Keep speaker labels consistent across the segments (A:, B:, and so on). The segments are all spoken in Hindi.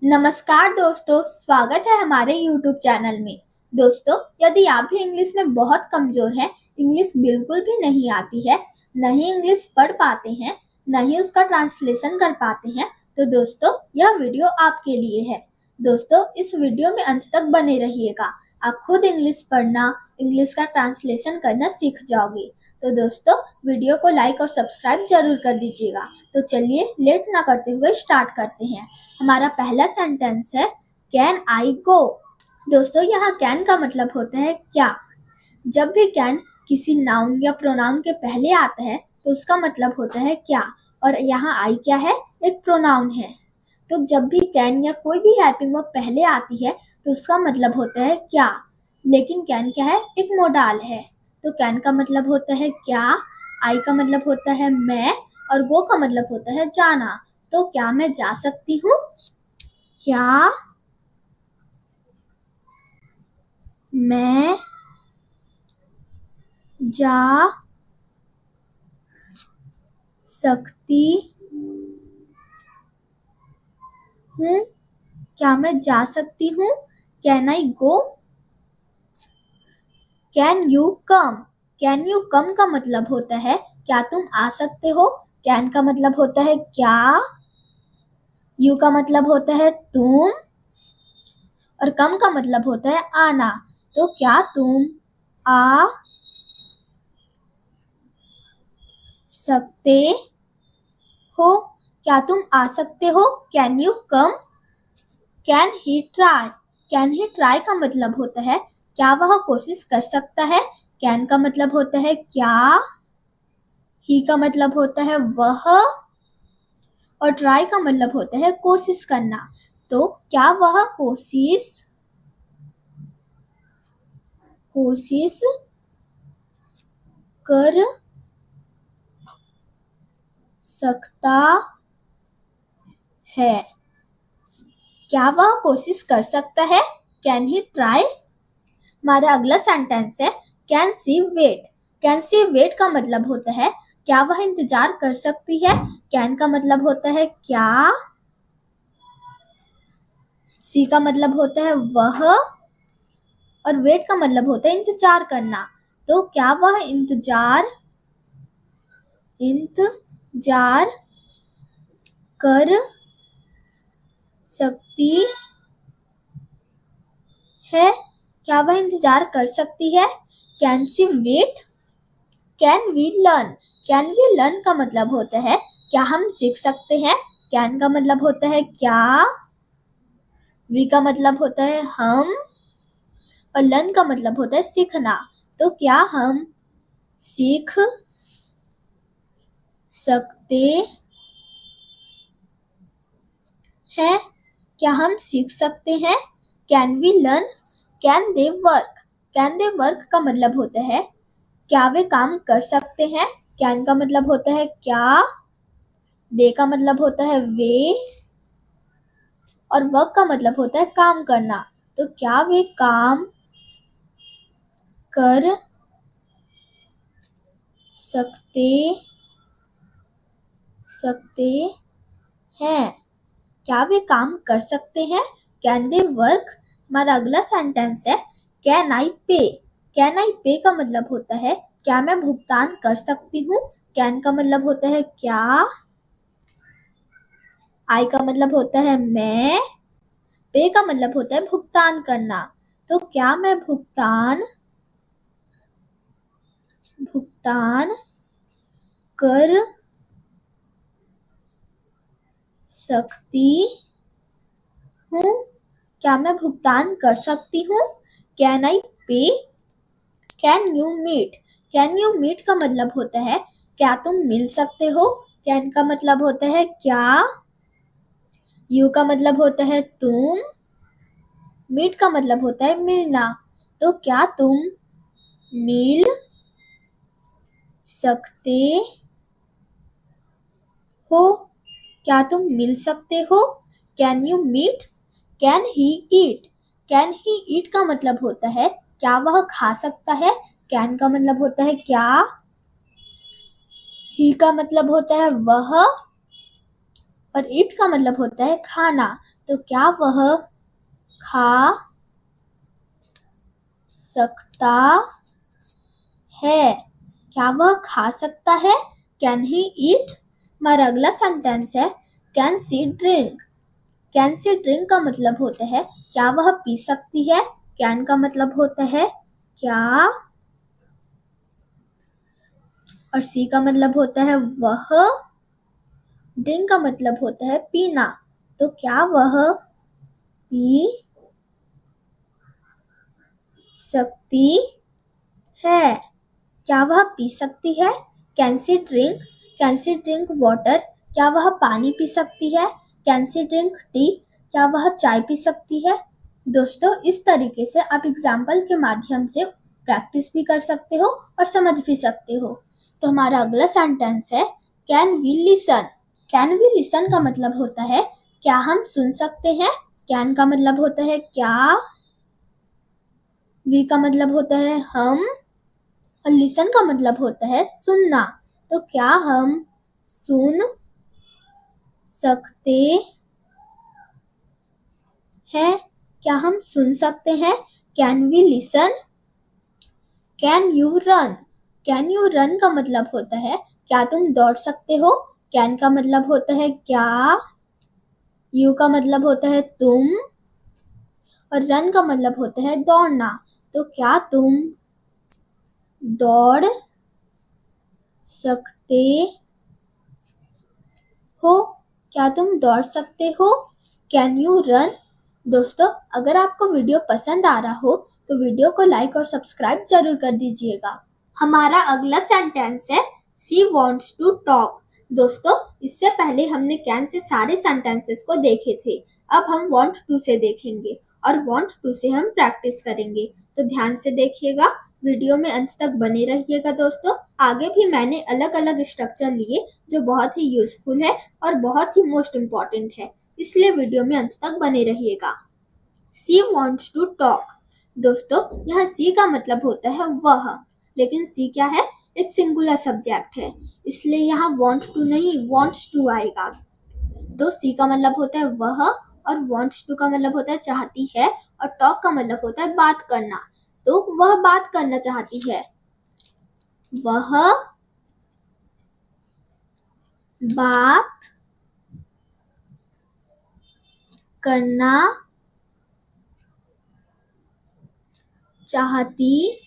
A: नमस्कार दोस्तों, स्वागत है हमारे YouTube चैनल में। दोस्तों, यदि आप भी इंग्लिश में बहुत कमजोर हैं, इंग्लिश बिल्कुल भी नहीं आती है, न ही इंग्लिश पढ़ पाते हैं, न ही उसका ट्रांसलेशन कर पाते हैं, तो दोस्तों यह वीडियो आपके लिए है। दोस्तों, इस वीडियो में अंत तक बने रहिएगा। आप खुद इंग्लिश पढ़ना, इंग्लिश का ट्रांसलेशन करना सीख जाओगे। तो दोस्तों, वीडियो को लाइक और सब्सक्राइब जरूर कर दीजिएगा। तो चलिए लेट ना करते हुए स्टार्ट करते हैं। हमारा पहला सेंटेंस है कैन आई गो। दोस्तों, यहाँ कैन का मतलब होता है क्या। जब भी कैन किसी नाउन या प्रोनाउन के पहले आता है तो उसका मतलब होता है क्या, और यहाँ आई क्या है, एक प्रोनाउन है। तो जब भी कैन या कोई भी हेल्पिंग वर्ब पहले आती है तो उसका मतलब होता है क्या। लेकिन कैन क्या है, एक मोडाल है। तो कैन का मतलब होता है क्या, आई का मतलब होता है मैं, और गो का मतलब होता है जाना। तो क्या मैं जा सकती हूँ? क्या मैं जा सकती हूँ? क्या मैं जा सकती हूँ? Can I go? Can you come? Can you come का मतलब होता है क्या तुम आ सकते हो। कैन का मतलब होता है क्या, यू का मतलब होता है तुम, और कम का मतलब होता है आना। तो क्या तुम आ सकते हो? क्या तुम आ सकते हो? Can you come? Can he try? Can he try का मतलब होता है क्या वह कोशिश कर सकता है। कैन का मतलब होता है क्या, ही का मतलब होता है वह, और ट्राई का मतलब होता है कोशिश करना। तो क्या वह कोशिश कर सकता है? क्या वह कोशिश कर सकता है? Can he try? हमारा अगला सेंटेंस है can she wait. Can she wait का मतलब होता है क्या वह इंतजार कर सकती है। कैन का मतलब होता है क्या, सी का मतलब होता है वह, और वेट का मतलब होता है इंतजार करना। तो क्या वह इंतजार कर सकती है? क्या वह इंतजार कर सकती है? Can she wait? Can we learn? Can we learn का मतलब होता है क्या हम सीख सकते हैं। कैन का मतलब होता है क्या, वी का मतलब होता है हम, और लर्न का मतलब होता है सीखना। तो क्या हम सीख सकते हैं? क्या हम सीख सकते हैं? Can we learn? Can they work? Can they work का मतलब होता है क्या वे काम कर सकते हैं। कैन का मतलब होता है क्या, दे का मतलब होता है वे, और वर्क का मतलब होता है काम करना। तो क्या वे काम कर सकते हैं? क्या वे काम कर सकते हैं? Can they work? हमारा अगला सेंटेंस है can I pay. Can I पे का मतलब होता है क्या मैं भुगतान कर सकती हूँ। कैन का मतलब होता है क्या, आई का मतलब होता है मैं, पे का मतलब होता है भुगतान करना। तो क्या मैं भुगतान कर सकती हूँ? क्या मैं भुगतान कर सकती हूँ? Can I pay? Can you meet? Can you meet का मतलब होता है क्या तुम मिल सकते हो। कैन का मतलब होता है क्या, यू का मतलब होता है तुम, मीट का मतलब होता है मिलना। तो क्या तुम मिल सकते हो? क्या तुम मिल सकते हो? Can you meet? Can he eat? Can he eat का मतलब होता है क्या वह खा सकता है। कैन का मतलब होता है क्या, ही का मतलब होता है वह, और ईट का मतलब होता है खाना। तो क्या वह खा सकता है? क्या वह खा सकता है? कैन ही ईट? हमारा अगला सेंटेंस है can C drink. Can see drink का मतलब होता है क्या वह पी सकती है। कैन का मतलब होता है क्या, और सी का मतलब होता है वह, ड्रिंक का मतलब होता है पीना। तो क्या वह पी सकती है? क्या वह पी सकती है? Can C drink water? क्या वह पानी पी सकती है? Can C drink tea? क्या वह चाय पी सकती है? दोस्तों, इस तरीके से आप एग्जाम्पल के माध्यम से प्रैक्टिस भी कर सकते हो और समझ भी सकते हो। तो हमारा अगला सेंटेंस है can we listen. Can we listen का मतलब होता है क्या हम सुन सकते हैं। कैन का मतलब होता है क्या, वी का मतलब होता है हम, और लिसन का मतलब होता है सुनना। तो क्या हम सुन सकते हैं? क्या हम सुन सकते हैं? Can we listen? Can you run? Can you run का मतलब होता है क्या तुम दौड़ सकते हो। कैन का मतलब होता है क्या, यू का मतलब होता है तुम, और रन का मतलब होता है दौड़ना। तो क्या तुम दौड़ सकते हो? क्या तुम दौड़ सकते हो? Can you run? दोस्तों, अगर आपको वीडियो पसंद आ रहा हो तो वीडियो को लाइक और सब्सक्राइब जरूर कर दीजिएगा। हमारा अगला सेंटेंस है शी वॉन्ट्स टू टॉक। दोस्तों, इससे पहले हमने कैन से सारे सेंटेंसेस को देखे थे। अब हम वांट टू से देखेंगे और वांट टू से हम प्रैक्टिस करेंगे। तो ध्यान से देखिएगा, वीडियो में अंत तक बने रहिएगा। दोस्तों, आगे भी मैंने अलग अलग स्ट्रक्चर लिए जो बहुत ही यूजफुल है और बहुत ही मोस्ट इम्पॉर्टेंट है, इसलिए वीडियो में अंत तक बने रहिएगा। She wants to talk. दोस्तों, यहाँ सी का मतलब होता है वह, लेकिन सी क्या है, एक सिंगुलर सब्जेक्ट है, इसलिए यहाँ वॉन्ट टू नहीं वॉन्ट्स टू आएगा। तो सी का मतलब होता है वह, और वॉन्ट्स टू का मतलब होता है चाहती है, और टॉक का मतलब होता है बात करना। तो वह बात करना चाहती है, वह बात करना चाहती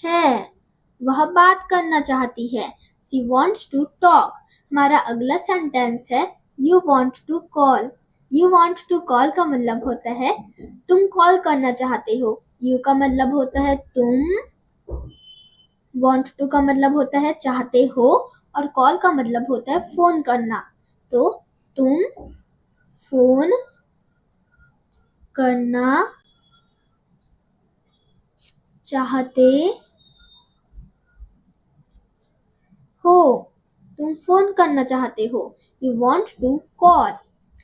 A: है। वह बात करना चाहती है। She wants to talk। हमारा अगला सेंटेंस है You want to call। You want to call का मतलब होता है तुम कॉल करना चाहते हो। You का मतलब होता है तुम, want to का मतलब होता है चाहते हो, और कॉल का मतलब होता है फोन करना। तो तुम फोन करना चाहते हो। तुम फोन करना चाहते हो। You want to call.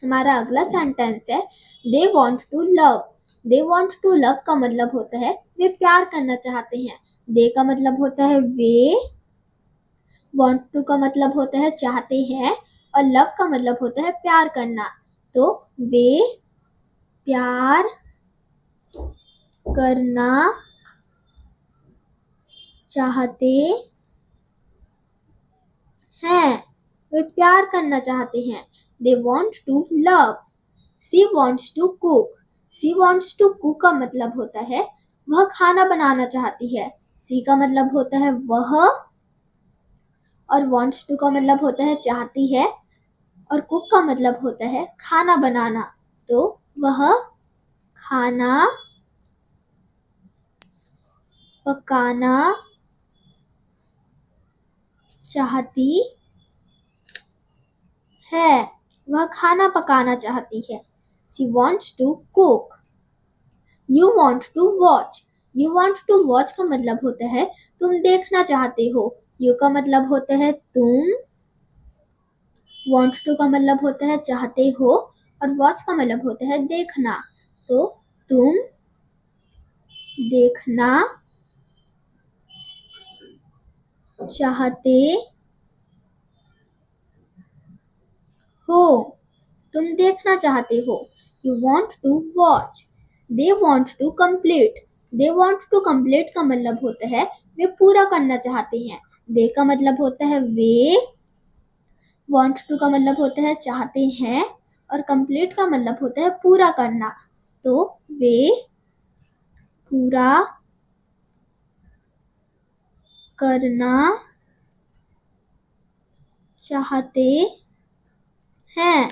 A: हमारा अगला सेंटेंस है they want to love. They want to love का मतलब होता है वे प्यार करना चाहते हैं। दे का मतलब होता है वे, वॉन्ट टू का मतलब होता है चाहते हैं, और लव का मतलब होता है प्यार करना। तो वे प्यार करना चाहते हैं। वे प्यार करना चाहते हैं। They want to love। She wants to cook। She wants to cook का मतलब होता है वह खाना बनाना चाहती है। She का मतलब होता है वह, और wants to का मतलब होता है चाहती है, और cook का मतलब होता है खाना बनाना। तो वह खाना पकाना चाहती है। वह खाना पकाना चाहती है। She wants to cook। You want to watch। You want to watch का मतलब होता है तुम देखना चाहते हो। You का मतलब होता है तुम, want to का मतलब होता है चाहते हो, और watch का मतलब होता है देखना। तो तुम देखना चाहते हो। तुम देखना चाहते हो। You want to watch. They want to complete. They want to complete का मतलब होता है वे पूरा करना चाहते हैं। They का मतलब होता है वे, want to का मतलब होता है चाहते हैं, और complete का मतलब होता है पूरा करना। तो वे पूरा करना चाहते हैं।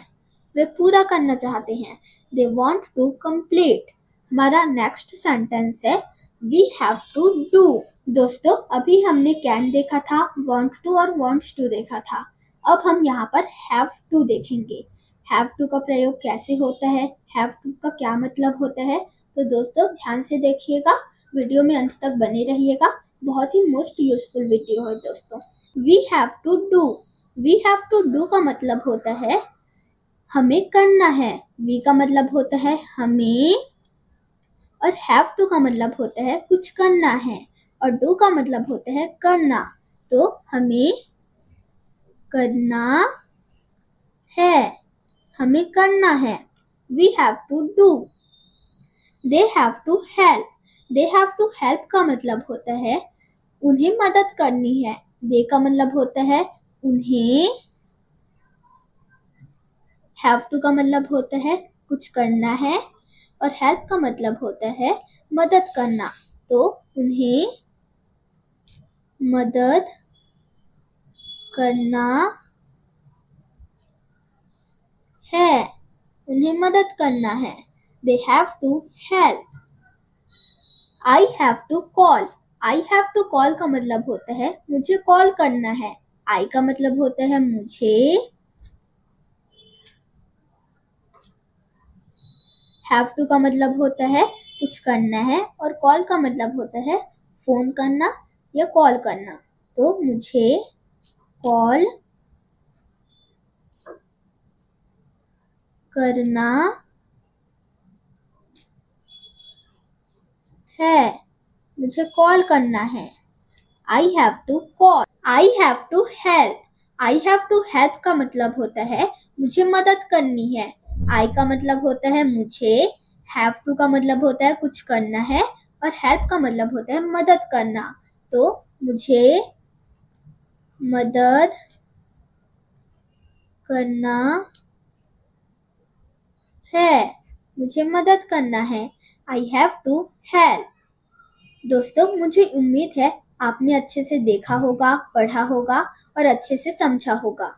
A: वे पूरा करना चाहते हैं। They want to complete. हमारा नेक्स्ट सेंटेंस है We have to do. दोस्तों अभी हमने can देखा था, want to और wants to देखा था। अब हम यहाँ पर have to देखेंगे। have to का प्रयोग कैसे होता है, have to का क्या मतलब होता है। तो दोस्तों ध्यान से देखिएगा, वीडियो में अंत तक बने रहिएगा, बहुत ही मोस्ट यूजफुल वीडियो है दोस्तों। We have to do. We have to do का मतलब होता है हमें करना है। We का मतलब होता है हमें, और have to का मतलब होता है कुछ करना है, और do का मतलब होता है करना। तो हमें करना है, हमें करना है। We have to do. They have to help. They have to help का मतलब होता है उन्हें मदद करनी है। They का मतलब होता है उन्हें, have to का मतलब होता है कुछ करना है, और help का मतलब होता है मदद करना। तो उन्हें मदद करना है, उन्हें मदद करना है। They have to help. I have to call. I have to call का मतलब होता है मुझे कॉल करना है। I का मतलब होता है मुझे, have to का मतलब होता है कुछ करना है, और कॉल का मतलब होता है फोन करना या कॉल करना। तो मुझे कॉल करना है, मुझे कॉल करना है। I have to call. I have to help. I have to help का मतलब होता है मुझे मदद करनी है। I का मतलब होता है मुझे, have to का मतलब होता है कुछ करना है, और help का मतलब होता है मदद करना। तो मुझे मदद करना है, मुझे मदद करना है। I have to help. दोस्तों मुझे उम्मीद है आपने अच्छे से देखा होगा, पढ़ा होगा और अच्छे से समझा होगा।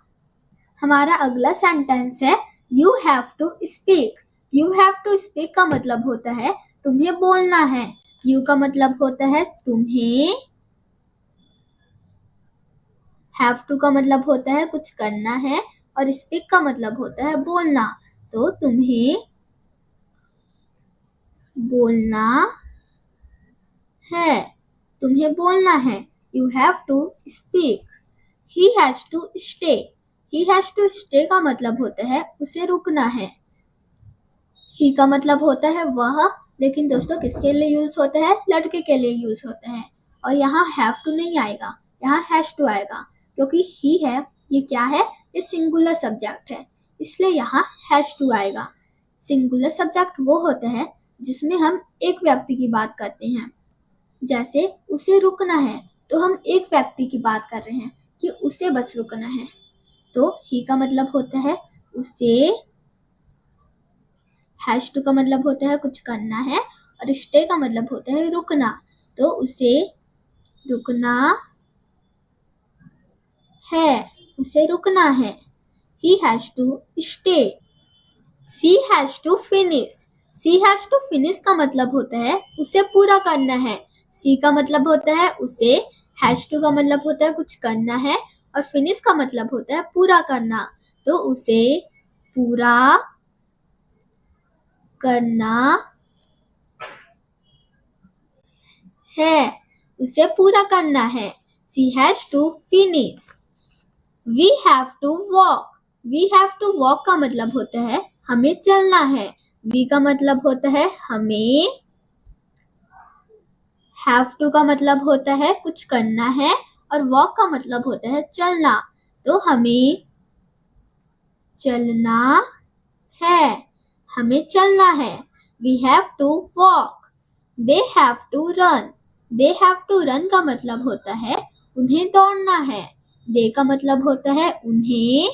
A: हमारा अगला सेंटेंस है You have to speak. You have to speak का मतलब होता है तुम्हें बोलना है। You का मतलब होता है तुम्हें, have to का मतलब होता है कुछ करना है, और speak का मतलब होता है बोलना। तो तुम्हें बोलना है, तुम्हें बोलना है। You have to speak. He has to stay. He has to stay का मतलब होता है उसे रुकना है। He का मतलब होता है वह, लेकिन दोस्तों किसके लिए यूज होता है, लड़के के लिए यूज होता है। और यहाँ have to नहीं आएगा, यहाँ has to आएगा, क्योंकि he है, ये क्या है, ये सिंगुलर सब्जेक्ट है, इसलिए यहाँ has to आएगा। सिंगुलर सब्जेक्ट वो होता है जिसमें हम एक व्यक्ति की बात करते हैं। जैसे उसे रुकना है, तो हम एक व्यक्ति की बात कर रहे हैं कि उसे बस रुकना है। तो he का मतलब होता है उसे, हैश टू का मतलब होता है कुछ करना है, और स्टे का मतलब होता है रुकना। तो उसे रुकना है, उसे रुकना है। He has to stay. She has to finish. She has to finish का मतलब होता है उसे पूरा करना है। She का मतलब होता है उसे, has to का मतलब होता है कुछ करना है, और finish का मतलब होता है पूरा करना। तो उसे पूरा करना है, उसे पूरा करना है। She has to finish. We have to walk. We have to walk का मतलब होता है हमें चलना है। We का मतलब होता है हमें, have to का मतलब होता है कुछ करना है, और walk का मतलब होता है चलना। तो हमें चलना है, हमें चलना है। We have to walk. They have to run. They have to run का मतलब होता है उन्हें दौड़ना है। They का मतलब होता है उन्हें।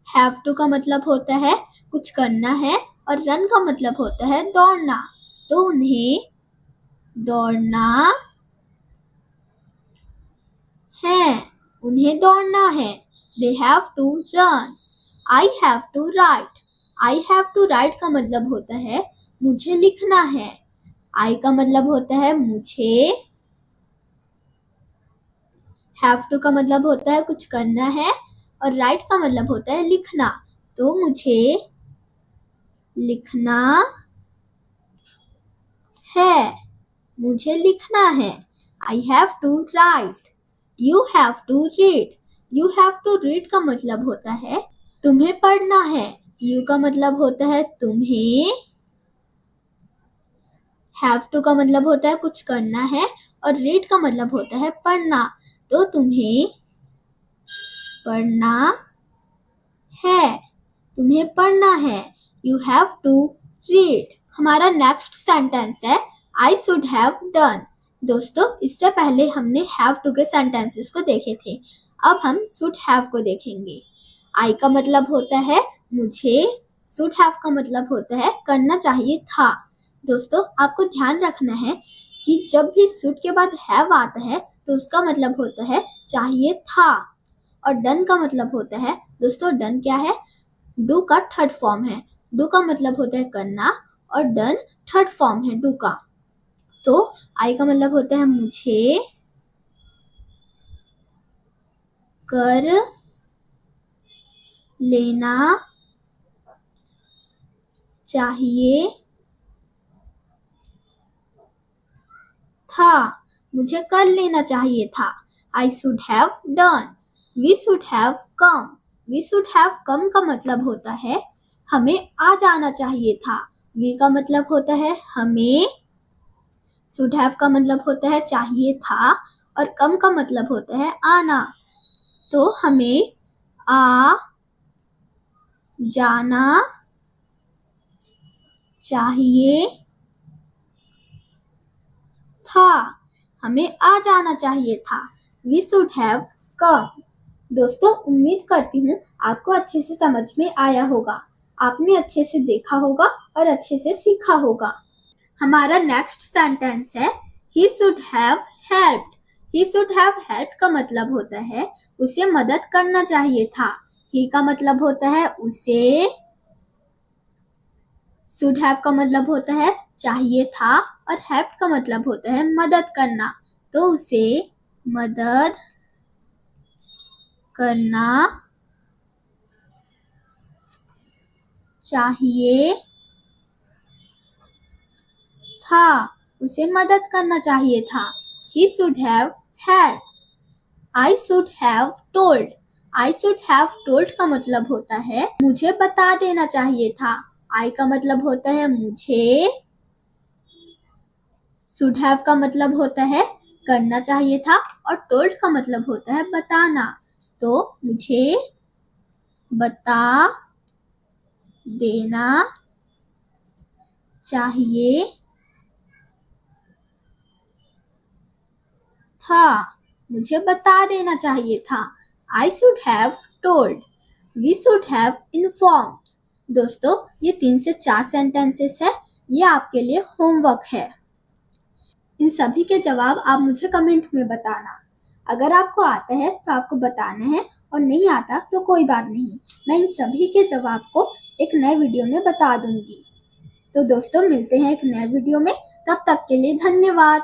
A: Have to का मतलब होता है कुछ करना है और run का मतलब होता है दौड़ना, तो उन्हें दौड़ना है, उन्हें दौड़ना है। They have to run. I have to write. I have to write का मतलब होता है मुझे लिखना है। I का मतलब होता है मुझे। Have to का मतलब होता है कुछ करना है और write का मतलब होता है लिखना, तो मुझे लिखना है, मुझे लिखना है। I have to write. You have to read. You have to read का मतलब होता है तुम्हें पढ़ना है। You का मतलब होता है तुम्हें। Have to का मतलब होता है कुछ करना है और read का मतलब होता है पढ़ना, तो तुम्हें पढ़ना है, तुम्हें पढ़ना है। You have to read. हमारा नेक्स्ट सेंटेंस है I should have done. दोस्तों, इससे पहले हमने have to के सेंटेंसेस को देखे थे, अब हम should have को देखेंगे। I का मतलब होता है मुझे, should have का मतलब होता है करना चाहिए था। दोस्तों, आपको ध्यान रखना है कि जब भी should के बाद have आता है तो उसका मतलब होता है चाहिए था, और done का मतलब होता है, दोस्तों done क्या है, do का थर्ड फॉर्म है। do का मतलब होता है करना और done थर्ड फॉर्म है do का, तो I का मतलब होता है मुझे कर लेना चाहिए था, मुझे कर लेना चाहिए था। I should have done. We should have come. We should have come का मतलब होता है हमें आ जाना चाहिए था। We का मतलब होता है हमें, should have का मतलब होता है चाहिए था, और come का मतलब होता है आना, तो हमें आ जाना चाहिए था, हमें आ जाना चाहिए था। We should have come. दोस्तों, उम्मीद करती हूँ आपको अच्छे से समझ में आया होगा, आपने अच्छे से देखा होगा और अच्छे से सीखा होगा। हमारा नेक्स्ट सेंटेंस है He should have helped. He should have helped का मतलब होता है उसे मदद करना चाहिए था। He का मतलब होता है उसे, should have का मतलब होता है चाहिए था, और help का मतलब होता है मदद करना, तो उसे मदद करना चाहिए था, उसे मदद करना चाहिए था। He should have had. I should have told. I should have told का मतलब होता है मुझे बता देना चाहिए था। I का मतलब होता है मुझे, should have का मतलब होता है करना चाहिए था, और told का मतलब होता है बताना, तो मुझे बता देना चाहिए था, मुझे बता देना चाहिए था। I should have told. We should have informed. दोस्तों, ये 3 से 4 सेंटेंसेस है, ये आपके लिए होमवर्क है। इन सभी के जवाब आप मुझे कमेंट में बताना। अगर आपको आता है तो आपको बताना है, और नहीं आता तो कोई बात नहीं, मैं इन सभी के जवाब को एक नए वीडियो में बता दूंगी। तो दोस्तों, मिलते हैं एक नए वीडियो में, तब तक के लिए धन्यवाद।